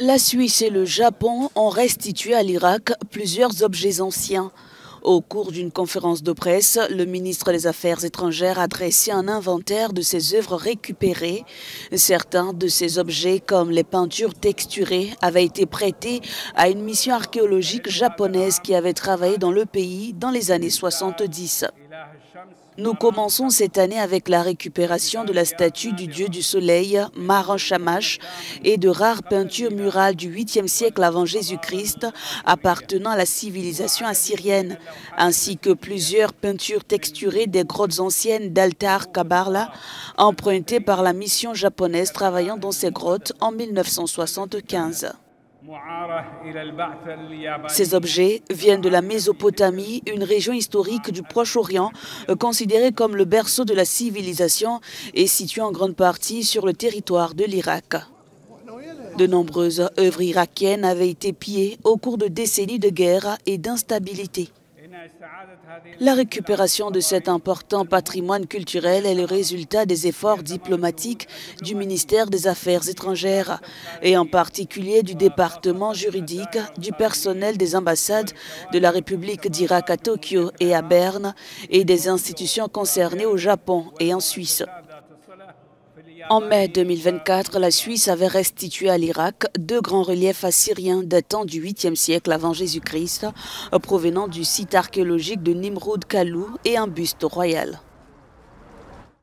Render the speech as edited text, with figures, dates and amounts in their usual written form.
La Suisse et le Japon ont restitué à l'Irak plusieurs objets anciens. Au cours d'une conférence de presse, le ministre des Affaires étrangères a dressé un inventaire de ces œuvres récupérées. Certains de ces objets, comme les peintures texturées, avaient été prêtés à une mission archéologique japonaise qui avait travaillé dans le pays dans les années 70. Nous commençons cette année avec la récupération de la statue du dieu du soleil, Maran Shamash, et de rares peintures murales du 8e siècle avant Jésus-Christ appartenant à la civilisation assyrienne, ainsi que plusieurs peintures texturées des grottes anciennes d'Altar Kabarla, empruntées par la mission japonaise travaillant dans ces grottes en 1975. Ces objets viennent de la Mésopotamie, une région historique du Proche-Orient considérée comme le berceau de la civilisation et située en grande partie sur le territoire de l'Irak. De nombreuses œuvres irakiennes avaient été pillées au cours de décennies de guerre et d'instabilité. La récupération de cet important patrimoine culturel est le résultat des efforts diplomatiques du ministère des Affaires étrangères et en particulier du département juridique, du personnel des ambassades de la République d'Irak à Tokyo et à Berne et des institutions concernées au Japon et en Suisse. En mai 2024, la Suisse avait restitué à l'Irak deux grands reliefs assyriens datant du 8e siècle avant Jésus-Christ, provenant du site archéologique de Nimrud Kalou et un buste royal.